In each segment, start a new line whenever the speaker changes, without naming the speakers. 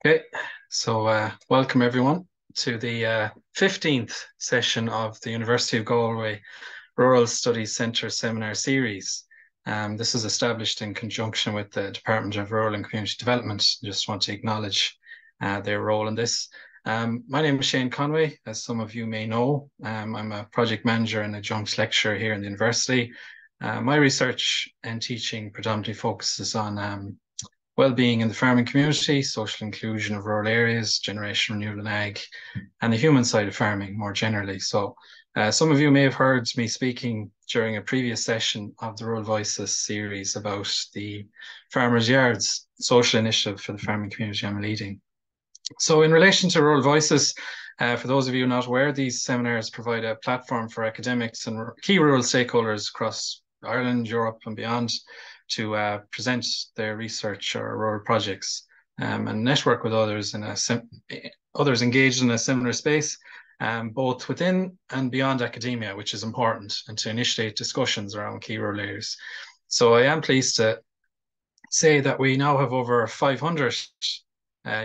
Okay, so welcome everyone to the 15th session of the University of Galway Rural Studies Centre Seminar Series. This is established in conjunction with the Department of Rural and Community Development. Just want to acknowledge their role in this. My name is Shane Conway, as some of you may know. I'm a project manager and adjunct lecturer here in the university. My research and teaching predominantly focuses on well-being in the farming community, social inclusion of rural areas, generation renewal and ag, and the human side of farming more generally. So some of you may have heard me speaking during a previous session of the Rural Voices series about the Farmers' Yards social initiative for the farming community I'm leading. So in relation to Rural Voices, for those of you not aware, these seminars provide a platform for academics and key rural stakeholders across Ireland, Europe and beyond to present their research or rural projects and network with others others engaged in a similar space, both within and beyond academia, which is important, and to initiate discussions around key rural areas. So I am pleased to say that we now have over 500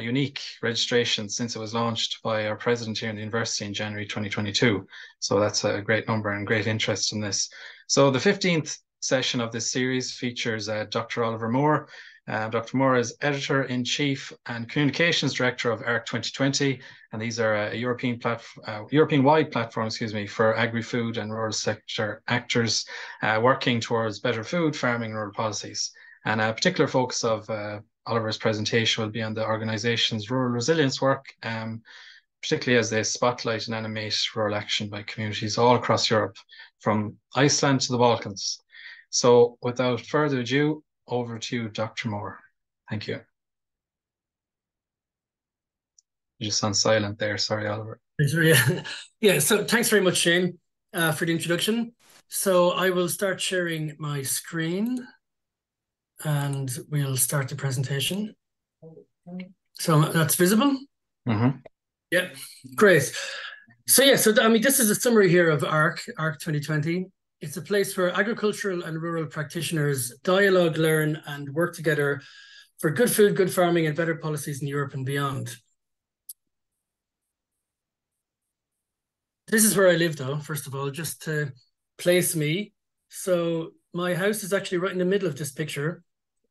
unique registrations since it was launched by our president here in the university in January 2022. So that's a great number and great interest in this. So the 15th session of this series features Dr. Oliver Moore. Dr. Moore is Editor-in-Chief and Communications Director of ARC2020, and these are a European-wide platform, for agri-food and rural sector actors working towards better food, farming, and rural policies. And a particular focus of Oliver's presentation will be on the organization's rural resilience work, particularly as they spotlight and animate rural action by communities all across Europe, from Iceland to the Balkans. So without further ado, over to you, Dr. Moore. Thank you. You're just on silent there. Sorry, Oliver.
Yeah, so thanks very much, Shane, for the introduction. So I will start sharing my screen and we'll start the presentation. So that's visible?
Mm-hmm.
Yeah, great. So this is a summary here of ARC2020. It's a place where agricultural and rural practitioners dialogue, learn, and work together for good food, good farming, and better policies in Europe and beyond. This is where I live, though, first of all, just to place me. So my house is actually right in the middle of this picture.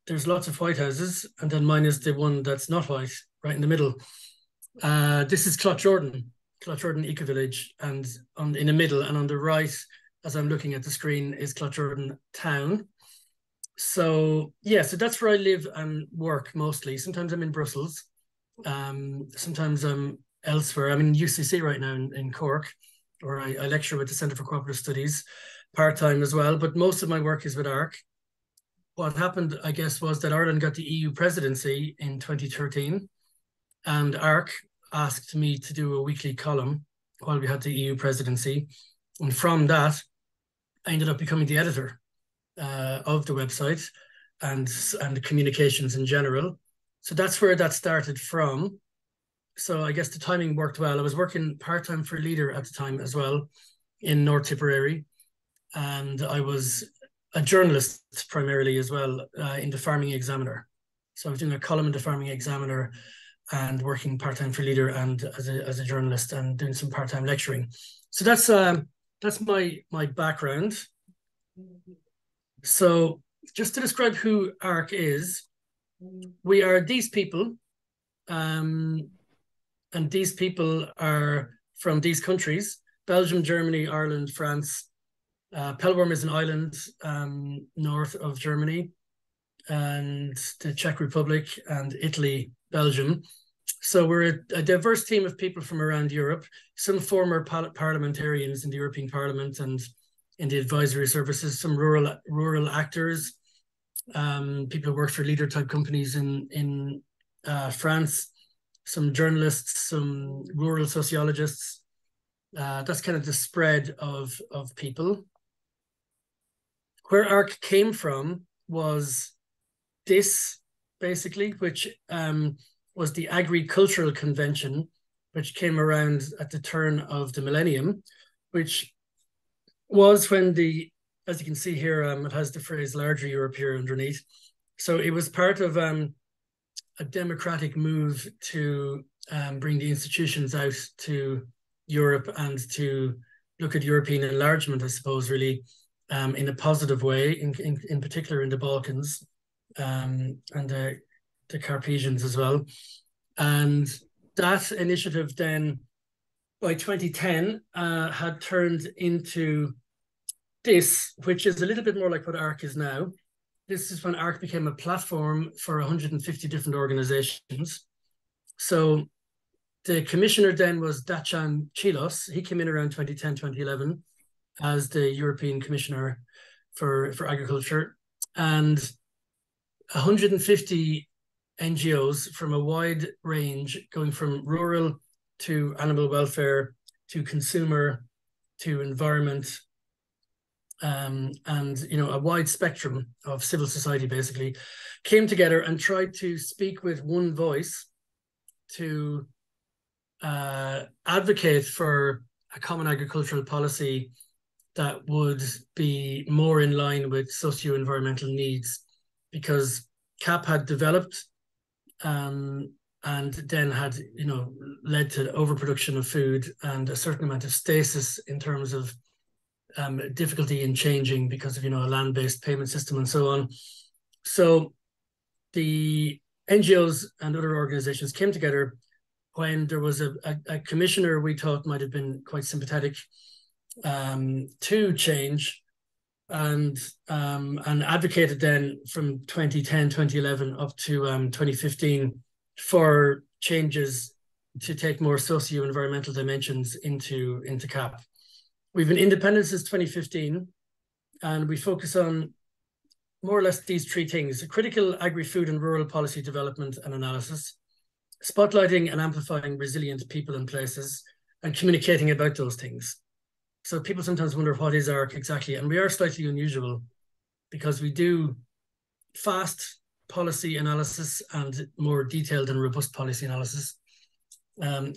There's lots of white houses, and then mine is the one that's not white, right in the middle. This is Cloughjordan Eco-Village, and in the middle, and on the right, as I'm looking at the screen, is Cloughjordan Town. So that's where I live and work mostly. Sometimes I'm in Brussels. Sometimes I'm elsewhere. I'm in UCC right now in Cork, where I lecture with the Centre for Cooperative Studies, part-time as well, but most of my work is with ARC. What happened, I guess, was that Ireland got the EU presidency in 2013, and ARC asked me to do a weekly column while we had the EU presidency. And from that, I ended up becoming the editor of the website and the communications in general. So that's where that started from. So I guess the timing worked well. I was working part-time for Leader at the time as well in North Tipperary. And I was a journalist primarily as well in the Farming Examiner. So I was doing a column in the Farming Examiner and working part-time for Leader and as a journalist and doing some part-time lecturing. So that's my background. So just to describe who ARC is, we are these people, and these people are from these countries: Belgium, Germany, Ireland, France. Pellworm is an island north of Germany, and the Czech Republic and Italy, Belgium. So we're a diverse team of people from around Europe, some former parliamentarians in the European Parliament and in the advisory services, some rural actors, people who work for leader type companies in France, some journalists, some rural sociologists. That's kind of the spread of people. Where ARC came from was this, basically, which was the Agricultural Convention, which came around at the turn of the millennium, which was when as you can see here, it has the phrase larger Europe here underneath. So it was part of a democratic move to bring the institutions out to Europe and to look at European enlargement, I suppose, really in a positive way, in particular in the Balkans and the Carpathians as well. And that initiative then, by 2010, had turned into this, which is a little bit more like what ARC is now. This is when ARC became a platform for 150 different organizations. So the commissioner then was Dacian Chilos. He came in around 2010, 2011 as the European Commissioner for Agriculture. And 150 NGOs from a wide range, going from rural to animal welfare to consumer to environment, and a wide spectrum of civil society basically came together and tried to speak with one voice to advocate for a common agricultural policy that would be more in line with socio-environmental needs, because CAP had developed and then had led to overproduction of food and a certain amount of stasis in terms of difficulty in changing because of a land-based payment system and so on. So the NGOs and other organizations came together when there was a commissioner we thought might have been quite sympathetic to change, and advocated then from 2010, 2011 up to 2015 for changes to take more socio-environmental dimensions into CAP. We've been independent since 2015, and we focus on more or less these three things: critical agri-food and rural policy development and analysis, spotlighting and amplifying resilient people and places, and communicating about those things. So people sometimes wonder, what is ARC exactly? And we are slightly unusual because we do fast policy analysis and more detailed and robust policy analysis.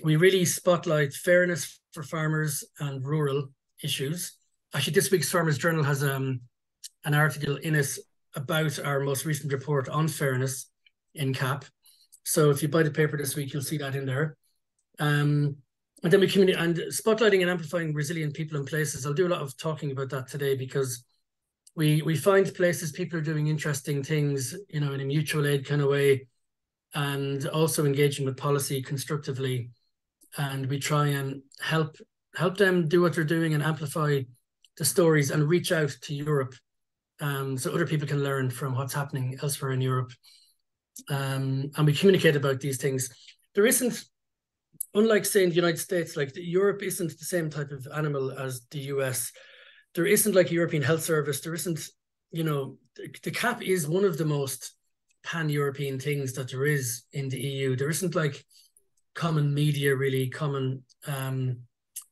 We really spotlight fairness for farmers and rural issues. Actually, this week's Farmers Journal has an article in it about our most recent report on fairness in CAP. So if you buy the paper this week, you'll see that in there. And then we communicate, and spotlighting and amplifying resilient people and places. I'll do a lot of talking about that today, because we find places people are doing interesting things, in a mutual aid kind of way, and also engaging with policy constructively. And we try and help them do what they're doing and amplify the stories and reach out to Europe, so other people can learn from what's happening elsewhere in Europe. And we communicate about these things. There isn't, unlike, say, in the United States, like Europe isn't the same type of animal as the US. There isn't like a European health service. There isn't, the CAP is one of the most pan-European things that there is in the EU. There isn't like common media, really, common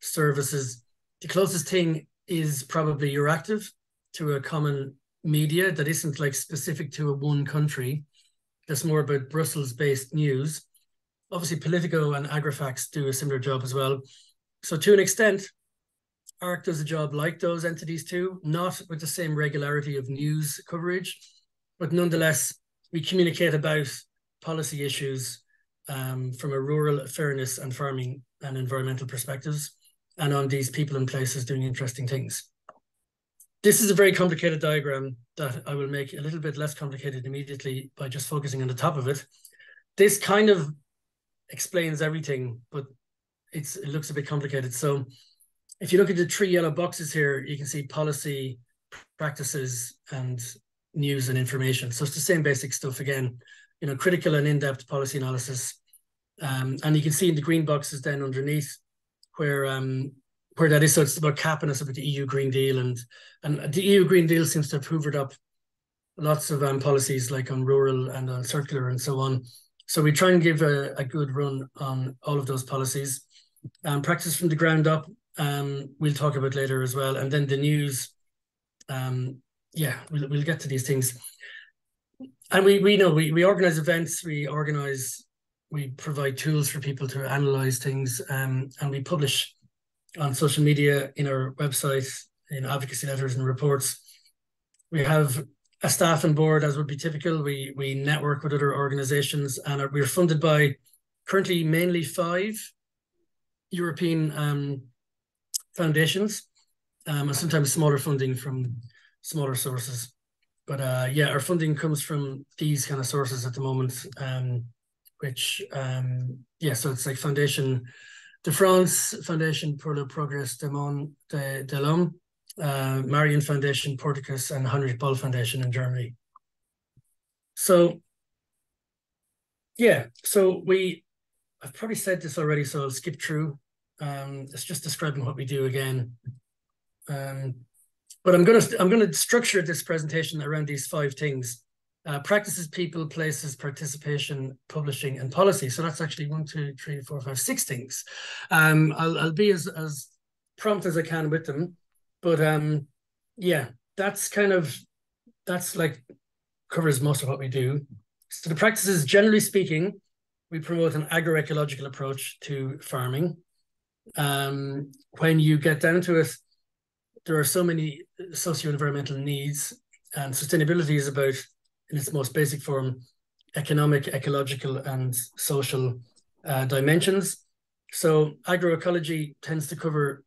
services. The closest thing is probably Euractiv to a common media that isn't like specific to a one country. That's more about Brussels-based news. Obviously, Politico and Agrifax do a similar job as well. So to an extent, ARC does a job like those entities too, not with the same regularity of news coverage, but nonetheless, we communicate about policy issues from a rural fairness and farming and environmental perspectives, and on these people and places doing interesting things. This is a very complicated diagram that I will make a little bit less complicated immediately by just focusing on the top of it. This kind of explains everything, but it looks a bit complicated. So if you look at the three yellow boxes here, you can see policy, practices, and news and information. So it's the same basic stuff again, critical and in-depth policy analysis. And you can see in the green boxes then underneath where that is. So it's about CAP, and it's about the EU Green Deal, and the EU Green Deal seems to have hoovered up lots of policies like on rural and on circular and so on. So we try and give a good run on all of those policies. Practice from the ground up, we'll talk about later as well. And then the news, we'll get to these things. And we organize events, we provide tools for people to analyze things, and we publish on social media, in our website, in advocacy letters and reports. We have a staff and board, as would be typical. We network with other organizations, and we're funded by currently mainly 5 European foundations, and sometimes smaller funding from smaller sources. But yeah, our funding comes from these kind of sources at the moment, which, yeah, so it's like Foundation de France, Foundation pour le Progrès de l'Homme, Marion Foundation, Porticus, and Heinrich Böll Foundation in Germany. So, yeah, so I've probably said this already, so I'll skip through. It's just describing what we do again. But I'm gonna structure this presentation around these 5 things: practices, people, places, participation, publishing, and policy. So that's actually 1, 2, 3, 4, 5, 6 things. I'll be as prompt as I can with them, but yeah, that's like covers most of what we do. So the practices, generally speaking, we promote an agroecological approach to farming. When you get down to it, there are so many socio-environmental needs, and sustainability is about, in its most basic form, economic, ecological, and social dimensions. So agroecology tends to cover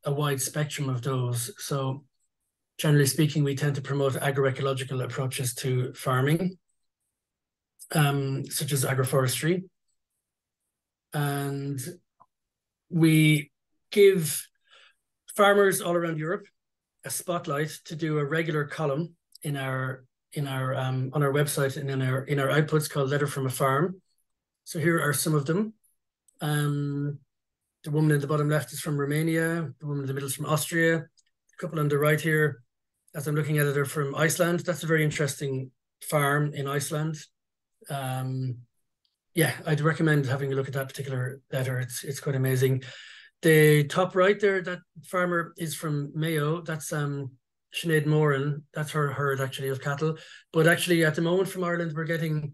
a wide spectrum of those. So generally speaking, we tend to promote agroecological approaches to farming, such as agroforestry. And we give farmers all around Europe a spotlight to do a regular column on our website and in our outputs called Letter from a Farm. So here are some of them. The woman in the bottom left is from Romania. The woman in the middle is from Austria. A couple on the right here, as I'm looking at it, are from Iceland. That's a very interesting farm in Iceland. Yeah, I'd recommend having a look at that particular letter. It's quite amazing. The top right there, that farmer is from Mayo. That's Sinead Moran. That's her herd actually of cattle. But actually at the moment from Ireland, we're getting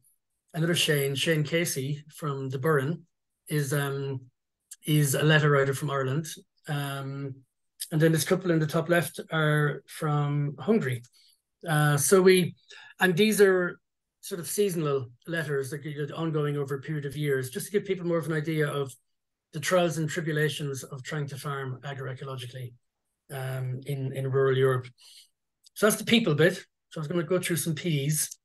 another Shane Casey from the Burren is a letter writer from Ireland. And then this couple in the top left are from Hungary. And these are sort of seasonal letters that are ongoing over a period of years, just to give people more of an idea of the trials and tribulations of trying to farm agroecologically in rural Europe. So that's the people bit. So I was going to go through some P's.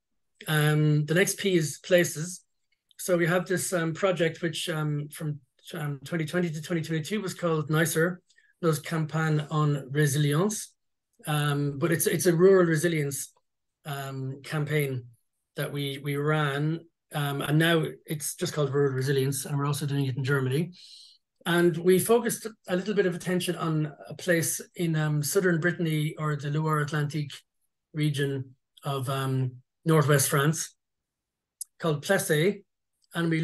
The next P is places. So we have this project which from 2020 to 2022 was called NICER, those Campagne en Résilience. But it's a rural resilience campaign that we ran. And now it's just called Rural Resilience, and we're also doing it in Germany. And we focused a little bit of attention on a place in southern Brittany, or the Loire Atlantique region of northwest France, called Plessé. And we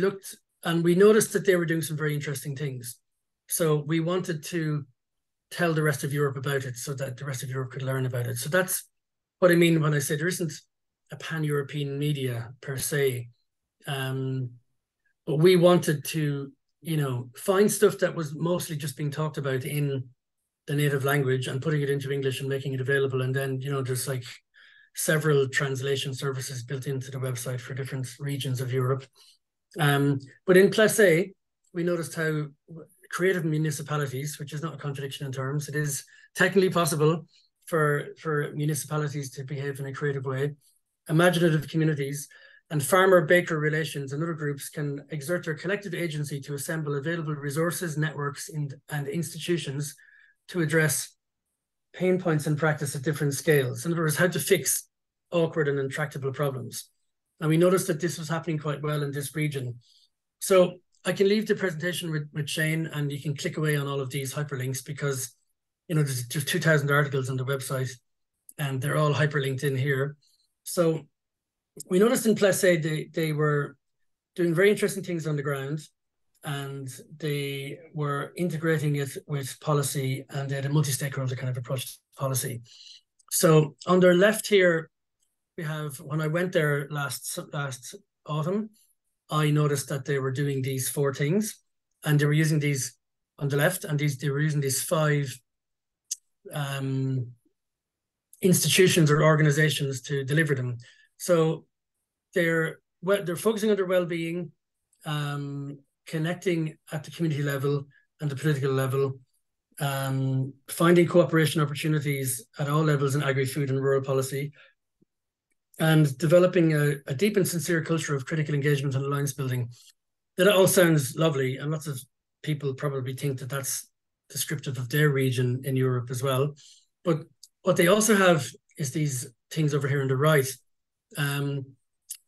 noticed that they were doing some very interesting things. So we wanted to tell the rest of Europe about it so that the rest of Europe could learn about it. So that's what I mean when I say there isn't a pan-European media per se. But we wanted to, find stuff that was mostly just being talked about in the native language and putting it into English and making it available. And then, there's like several translation services built into the website for different regions of Europe. But in Plessé, we noticed how creative municipalities, which is not a contradiction in terms, it is technically possible for municipalities to behave in a creative way, imaginative communities, and farmer-baker relations and other groups can exert their collective agency to assemble available resources, networks, and institutions to address pain points in practice at different scales. In other words, how to fix awkward and intractable problems. And we noticed that this was happening quite well in this region. So I can leave the presentation with Shane, and you can click away on all of these hyperlinks because, there's 2,000 articles on the website and they're all hyperlinked in here. So we noticed in Plessé they were doing very interesting things on the ground, and they were integrating it with policy, and they had a multi-stakeholder kind of approach to policy. So on their left here, we have, when I went there last autumn, I noticed that they were doing these 4 things, and they were using these on the left, and they were using these 5 institutions or organizations to deliver them. So they're focusing on their well-being, connecting at the community level and the political level, finding cooperation opportunities at all levels in agri-food and rural policy, and developing a deep and sincere culture of critical engagement and alliance building. That all sounds lovely, and lots of people probably think that that's descriptive of their region in Europe as well. But what they also have is these things over here on the right.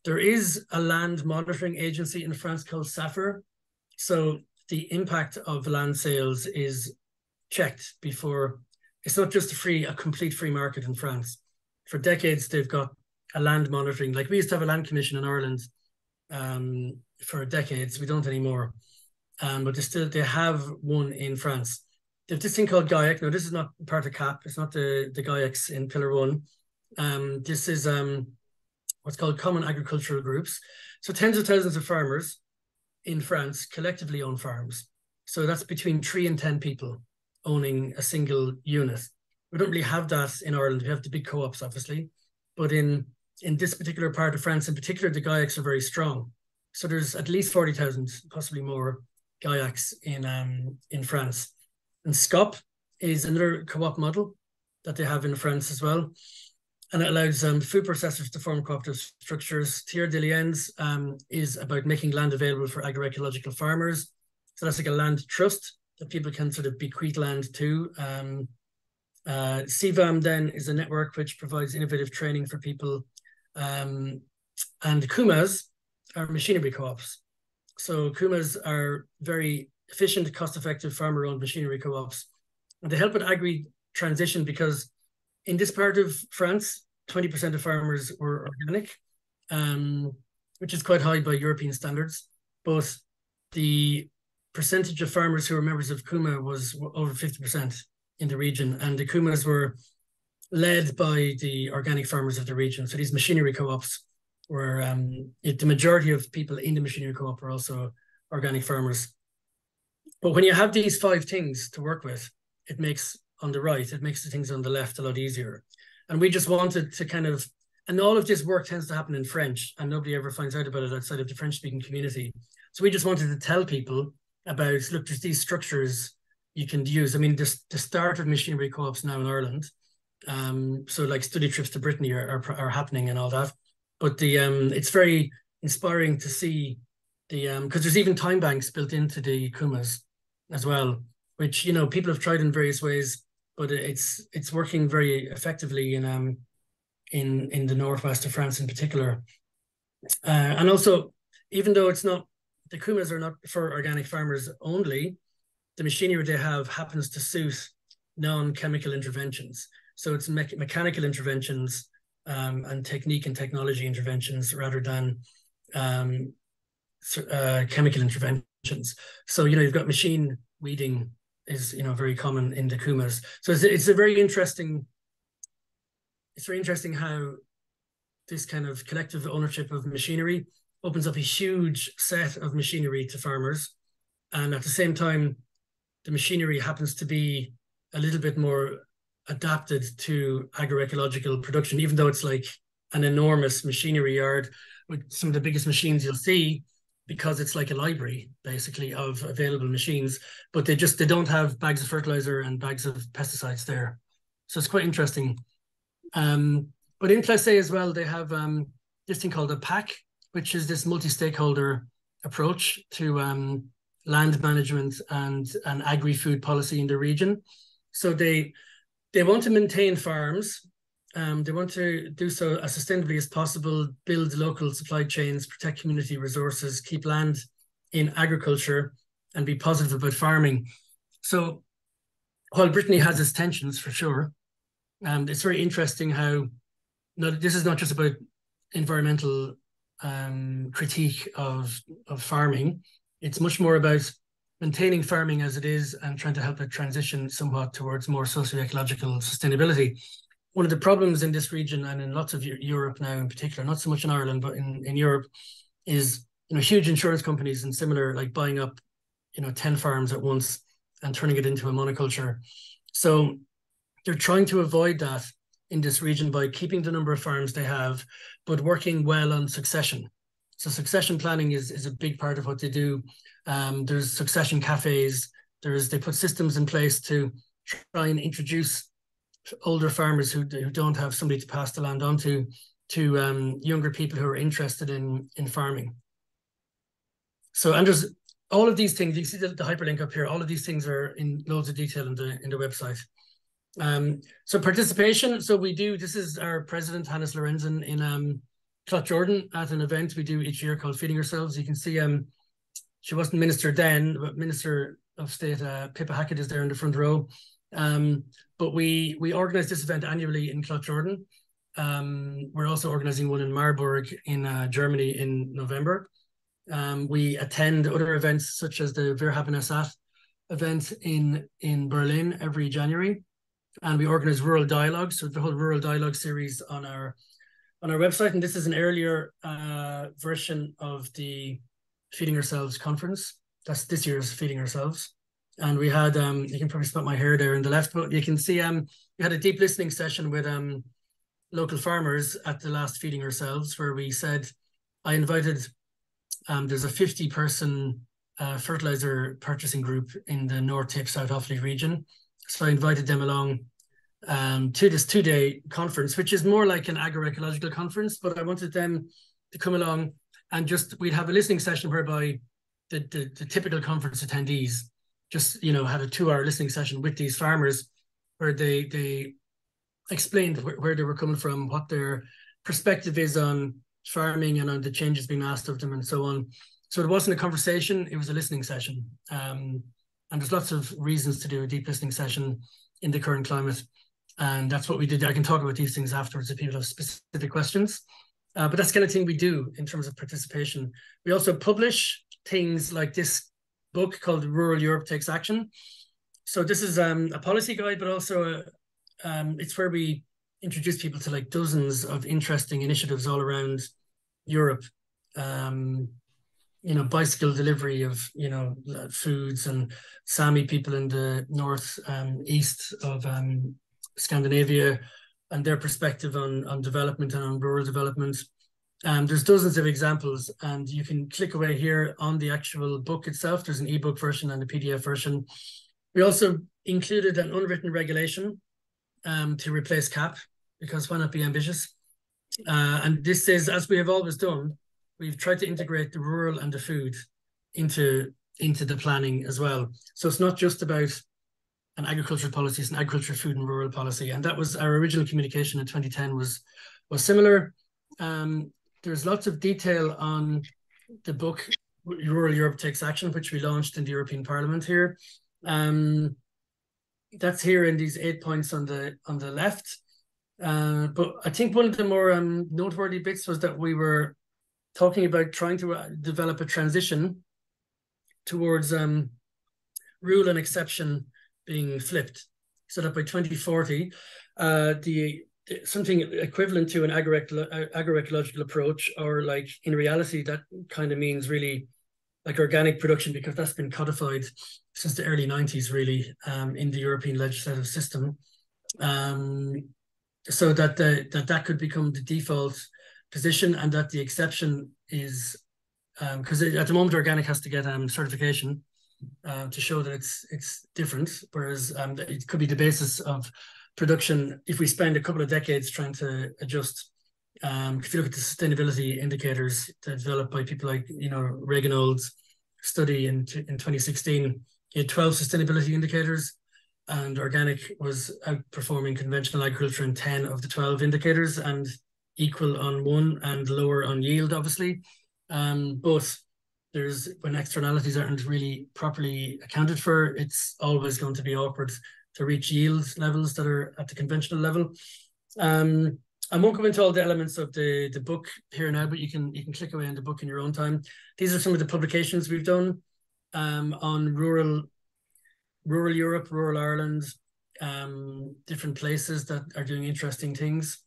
There is a land monitoring agency in France called SAFER. So the impact of land sales is checked before. It's not just a complete free market in France. For decades, they've got a land monitoring. Like we used to have a land commission in Ireland for decades. We don't anymore. But they have one in France. They have this thing called GAIAC. Now, this is not part of CAP. It's not the GAIACs in Pillar 1. This is what's called common agricultural groups. So tens of thousands of farmers in France collectively own farms. So that's between 3 and 10 people owning a single unit. We don't really have that in Ireland. We have the big co-ops, obviously. But in this particular part of France, in particular, the GAIACs are very strong. So there's at least 40,000, possibly more, GAIACs in France. And SCOP is another co-op model that they have in France as well. And it allows food processors to form cooperative structures. Tiers de Liens is about making land available for agroecological farmers. So that's like a land trust that people can sort of bequeath land to. CVAM then is a network which provides innovative training for people. And KUMAs are machinery co-ops. So KUMAs are very efficient, cost-effective farmer-owned machinery co-ops. And they help with agri-transition because in this part of France, 20% of farmers were organic, which is quite high by European standards. But the percentage of farmers who were members of KUMA was over 50% in the region. And the KUMAs were led by the organic farmers of the region. So these machinery co-ops were, the majority of people in the machinery co-op are also organic farmers. But when you have these 5 things to work with, it makes on the right, it makes the things on the left a lot easier. And we just wanted to kind of, and all of this work tends to happen in French and nobody ever finds out about it outside of the French-speaking community. So we just wanted to tell people about, look, there's these structures you can use. I mean, the start of machinery co-ops now in Ireland. So like study trips to Brittany are happening and all that. But it's very inspiring to see because there's even time banks built into the KUMAs as well, which, you know, people have tried in various ways, but it's working very effectively in the northwest of France in particular. And also, even though it's not, the KUMAs are not for organic farmers only, the machinery they have happens to suit non-chemical interventions. So it's mechanical interventions and technique and technology interventions rather than chemical interventions. So, you know, you've got machine weeding is, you know, very common in the KUMAs. So it's very interesting how this kind of collective ownership of machinery opens up a huge set of machinery to farmers. And at the same time, the machinery happens to be a little bit more adapted to agroecological production, even though it's like an enormous machinery yard with some of the biggest machines you'll see, because it's like a library basically of available machines, but they don't have bags of fertilizer and bags of pesticides there. So it's quite interesting. But in Classe as well, they have this thing called a PAC, which is this multi-stakeholder approach to land management and agri-food policy in the region. So they want to maintain farms. They want to do so as sustainably as possible, build local supply chains, protect community resources, keep land in agriculture, and be positive about farming. So while Brittany has its tensions for sure, it's very interesting how this is not just about environmental critique of farming. It's much more about maintaining farming as it is and trying to help it transition somewhat towards more socio-ecological sustainability. One of the problems in this region and in lots of Europe now in particular, not so much in Ireland, but in Europe, is, you know, huge insurance companies and similar, like buying up, you know, 10 farms at once and turning it into a monoculture. So they're trying to avoid that in this region by keeping the number of farms they have, but working well on succession. So succession planning is a big part of what they do. There's succession cafes. They put systems in place to try and introduce older farmers who don't have somebody to pass the land on to younger people who are interested in farming. So, and there's all of these things. You see the hyperlink up here. All of these things are in loads of detail in the website. So participation. So we do. This is our president, Hannes Lorenzen, in Jordan at an event we do each year called Feeding Ourselves. You can see she wasn't minister then, but Minister of State Pippa Hackett is there in the front row. But we organize this event annually in Jordan. We're also organizing one in Marburg in Germany in November. We attend other events such as the Wir haben es satt event in Berlin every January, and we organize rural dialogues. So the whole rural dialogue series on our website, and this is an earlier version of the Feeding Ourselves conference. That's this year's Feeding Ourselves. And we had, you can probably spot my hair there in the left, but you can see we had a deep listening session with local farmers at the last Feeding Ourselves, where we said, I invited, there's a 50-person fertilizer purchasing group in the North Tip, South Offaly region. So I invited them along to this 2-day conference, which is more like an agroecological conference, but I wanted them to come along and we'd have a listening session whereby the typical conference attendees just, had a 2-hour listening session with these farmers where they explained where they were coming from, what their perspective is on farming and on the changes being asked of them and so on. So it wasn't a conversation, it was a listening session. And there's lots of reasons to do a deep listening session in the current climate. And that's what we did. I can talk about these things afterwards if people have specific questions. But that's the kind of thing we do in terms of participation. We also publish things like this book called Rural Europe Takes Action. So this is a policy guide, but also it's where we introduce people to like dozens of interesting initiatives all around Europe. Bicycle delivery of, foods, and Sami people in the north east of Scandinavia and their perspective on development and on rural development. There's dozens of examples, and you can click away here on the actual book itself. There's an ebook version and a PDF version. We also included an unwritten regulation to replace CAP, because why not be ambitious? And this is, as we have always done, we've tried to integrate the rural and the food into the planning as well. So it's not just about an agricultural policy, it's an agriculture, food and rural policy. And that was our original communication in 2010 was similar. There's lots of detail on the book, Rural Europe Takes Action, which we launched in the European Parliament here. That's here in these 8 points on the left. But I think one of the more noteworthy bits was that we were talking about trying to develop a transition towards rule and exception being flipped, so that by 2040, something equivalent to an agroecological approach, or like in reality, that kind of means really like organic production, because that's been codified since the early 90s, really, in the European legislative system. So that that could become the default position, and that the exception is, because at the moment organic has to get certification to show that it's different, whereas it could be the basis of production if we spend a couple of decades trying to adjust. If you look at the sustainability indicators developed by people like Reginald's study in 2016, he had 12 sustainability indicators, and organic was outperforming conventional agriculture in 10 of the 12 indicators, and equal on one and lower on yield, obviously. But when externalities aren't really properly accounted for, it's always going to be awkward to reach yield levels that are at the conventional level. I won't go into all the elements of the book here now, but you can click away on the book in your own time. These are some of the publications we've done on rural Europe, rural Ireland, different places that are doing interesting things.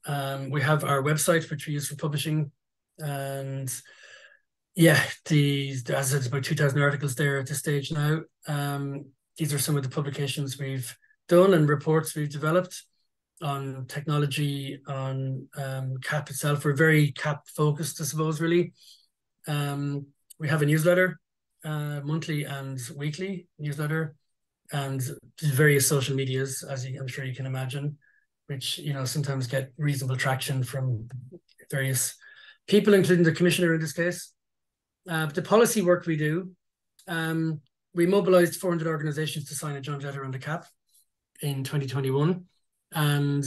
We have our website, which we use for publishing, and yeah, as I said, about 2,000 articles there at this stage now. These are some of the publications we've done and reports we've developed. on technology, on CAP itself. We're very CAP focused, I suppose, really. We have a newsletter, monthly and weekly newsletter, and various social medias, as I'm sure you can imagine, which, you know, sometimes get reasonable traction from various people, including the commissioner in this case. The policy work we do, we mobilized 400 organizations to sign a joint letter on the CAP in 2021. And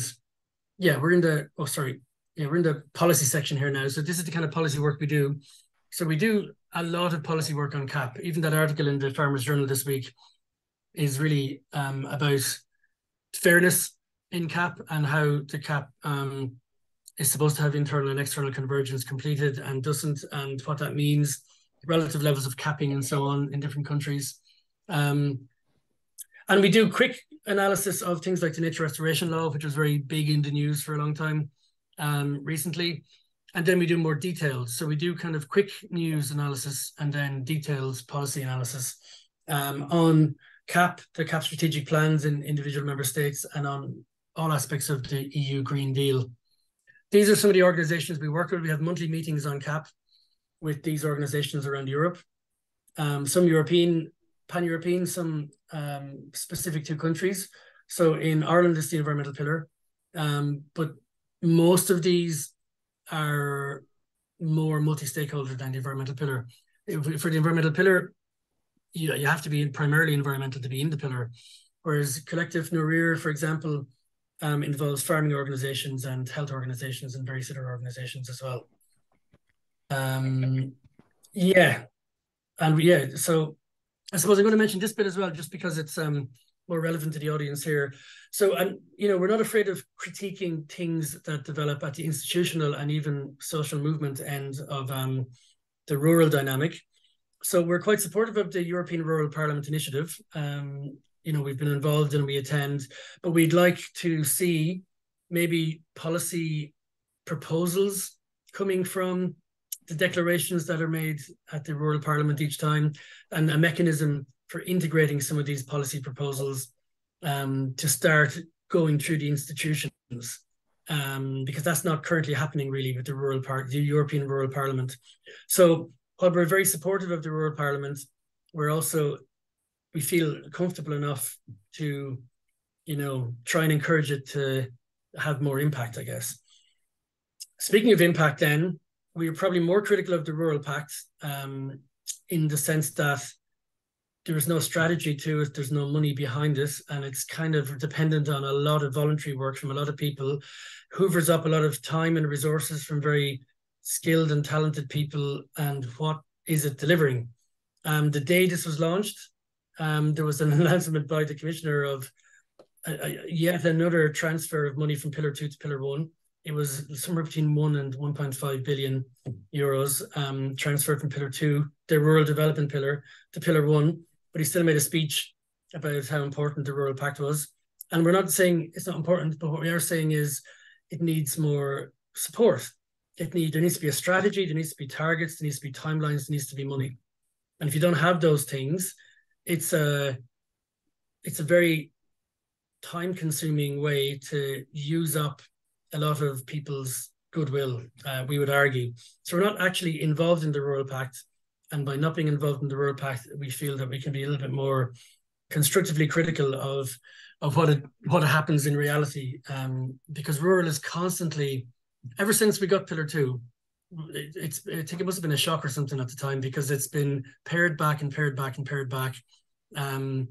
yeah, we're in the policy section here now. So this is the kind of policy work we do. So we do a lot of policy work on CAP. Even that article in the Farmers Journal this week is really about fairness in CAP and how the CAP is supposed to have internal and external convergence completed and doesn't, and what that means, relative levels of capping and so on in different countries. And we do quick analysis of things like the nature restoration law, which was very big in the news for a long time recently. And then we do more detailed. So we do kind of quick news analysis and then detailed policy analysis on CAP, the CAP strategic plans in individual member states, and on all aspects of the EU Green Deal. These are some of the organizations we work with. We have monthly meetings on CAP with these organizations around Europe. Some European, pan-European, some specific to countries. So in Ireland, it's the environmental pillar. But most of these are more multi-stakeholder than the environmental pillar. For the environmental pillar, you have to be primarily environmental to be in the pillar. Whereas Collective Norir, for example, involves farming organizations and health organizations and various other organizations as well. So I suppose I'm going to mention this bit as well, just because it's more relevant to the audience here. So, and you know, we're not afraid of critiquing things that develop at the institutional and even social movement end of the rural dynamic. So we're quite supportive of the European Rural Parliament Initiative. You know, we've been involved and we attend, but we'd like to see maybe policy proposals coming from the declarations that are made at the Rural Parliament each time, and a mechanism for integrating some of these policy proposals to start going through the institutions, because that's not currently happening really with the European Rural Parliament. So while we're very supportive of the Rural Parliament, we feel comfortable enough to, you know, try and encourage it to have more impact, I guess. Speaking of impact then, we are probably more critical of the Rural Pact in the sense that there is no strategy to it, there's no money behind it, and it's kind of dependent on a lot of voluntary work from a lot of people, hoovers up a lot of time and resources from very skilled and talented people, and what is it delivering? The day this was launched, there was an announcement by the Commissioner of yet another transfer of money from Pillar 2 to Pillar 1. It was somewhere between 1 and 1.5 billion euros transferred from Pillar 2, the rural development pillar, to Pillar 1. But he still made a speech about how important the Rural Pact was. And we're not saying it's not important, but what we are saying is it needs more support. There needs to be a strategy, there needs to be targets, there needs to be timelines, there needs to be money. And if you don't have those things, it's a very time-consuming way to use up a lot of people's goodwill, we would argue. So we're not actually involved in the Rural Pact, and by not being involved in the Rural Pact, we feel that we can be a little bit more constructively critical of what happens in reality, because rural is constantly, ever since we got Pillar 2, I think it must have been a shock or something at the time, because it's been pared back and pared back and pared back. And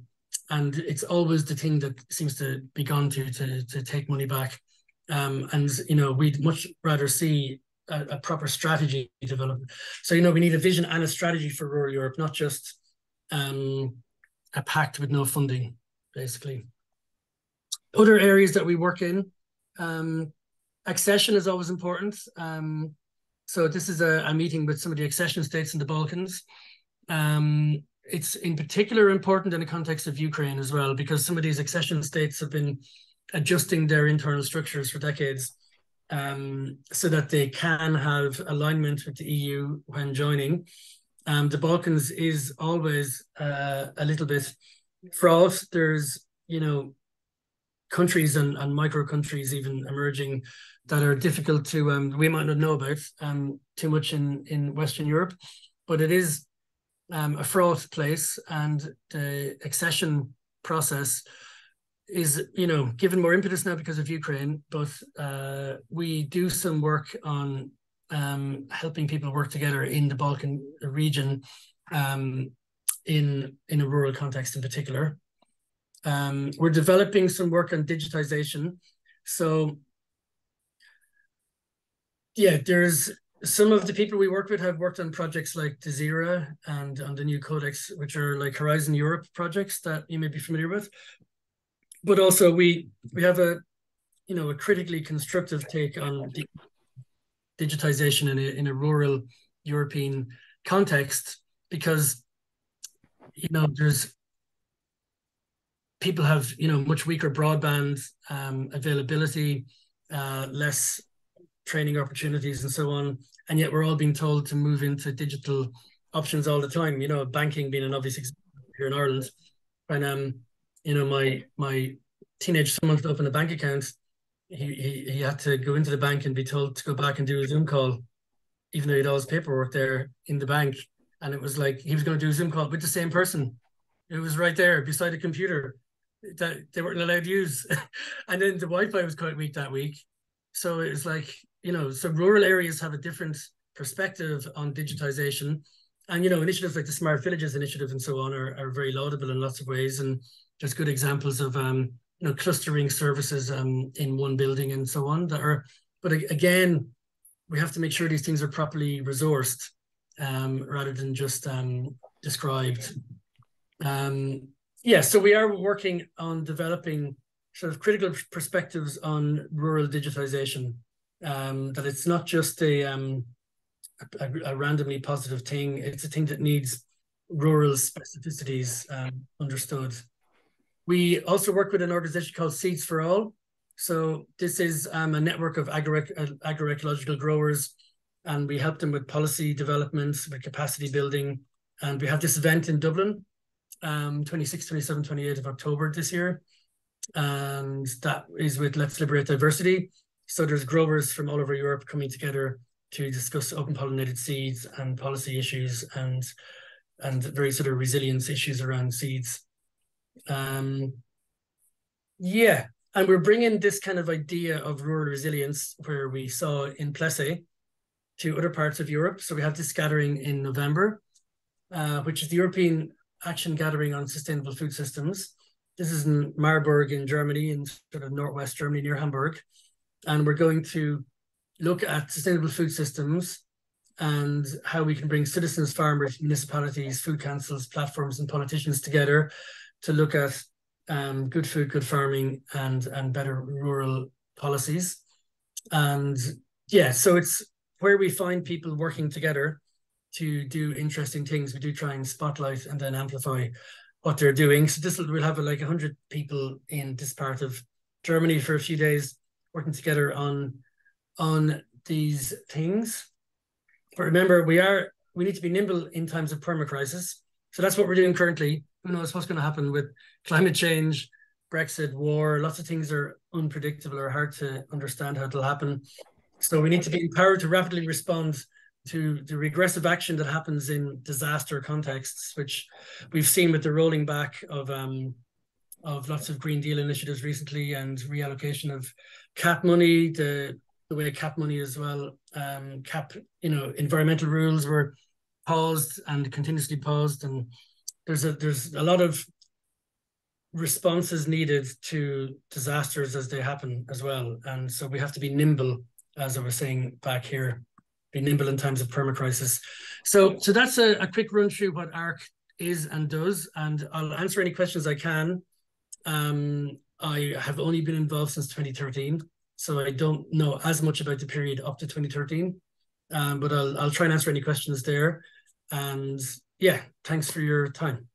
it's always the thing that seems to be gone to take money back. And, you know, we'd much rather see a proper strategy develop. So, you know, we need a vision and a strategy for rural Europe, not just a pact with no funding, basically. Other areas that we work in, accession is always important. So this is a meeting with some of the accession states in the Balkans. It's in particular important in the context of Ukraine as well, because some of these accession states have been adjusting their internal structures for decades, so that they can have alignment with the EU when joining. The Balkans is always a little bit fraught. There's, you know, countries and micro countries even emerging that are difficult to we might not know about too much in Western Europe, but it is a fraught place, and the accession process is, you know, given more impetus now because of Ukraine. But we do some work on helping people work together in the Balkan region, in a rural context in particular. We're developing some work on digitization. So yeah, there's some of the people we work with have worked on projects like Desira and on the new Codex, which are like Horizon Europe projects that you may be familiar with. But also we have a, you know, a critically constructive take on digitization in a rural European context, because, you know, there's people have, you know, much weaker broadband availability, less training opportunities and so on, and yet we're all being told to move into digital options all the time. You know, banking being an obvious example here in Ireland. And you know, my teenage son wanted to open a bank account. He had to go into the bank and be told to go back and do a Zoom call, even though he had all his paperwork there in the bank. And it was like he was going to do a Zoom call with the same person. It was right there beside a computer that they weren't allowed to use. And then the Wi-Fi was quite weak that week. So it was like, you know, so rural areas have a different perspective on digitization. And, you know, initiatives like the Smart Villages initiative and so on are very laudable in lots of ways. And there's good examples of, you know, clustering services in one building and so on that are, but again, we have to make sure these things are properly resourced rather than just described. Yeah, so we are working on developing sort of critical perspectives on rural digitization, that it's not just a randomly positive thing. It's a thing that needs rural specificities understood. We also work with an organization called Seeds for All. So this is a network of agroecological growers, and we help them with policy development, with capacity building. And we have this event in Dublin, 26, 27, 28 of October this year. And that is with Let's Liberate Diversity. So there's growers from all over Europe coming together to discuss open pollinated seeds and policy issues and very sort of resilience issues around seeds. Yeah, and we're bringing this kind of idea of rural resilience, where we saw in Plessy, to other parts of Europe. So we have this gathering in November, which is the European Action Gathering on Sustainable Food Systems. This is in Marburg in Germany, in sort of northwest Germany near Hamburg. And we're going to look at sustainable food systems and how we can bring citizens, farmers, municipalities, food councils, platforms, and politicians together to look at good food, good farming, and better rural policies. And yeah, so it's where we find people working together to do interesting things. We do try and spotlight and then amplify what they're doing. So we'll have like 100 people in this part of Germany for a few days working together on these things. But remember, we need to be nimble in times of permacrisis. So that's what we're doing currently. Who knows what's going to happen with climate change, Brexit, war. Lots of things are unpredictable or hard to understand how it'll happen. So we need to be empowered to rapidly respond to the regressive action that happens in disaster contexts, which we've seen with the rolling back of lots of Green Deal initiatives recently, and reallocation of CAP money, the way CAP money as well, environmental rules were paused and continuously paused, and there's a lot of responses needed to disasters as they happen as well. And so we have to be nimble, as I was saying back here, be nimble in times of permacrisis. So that's a quick run through what ARC is and does, and I'll answer any questions I can. I have only been involved since 2013, so I don't know as much about the period up to 2013, but I'll try and answer any questions there. And yeah, thanks for your time.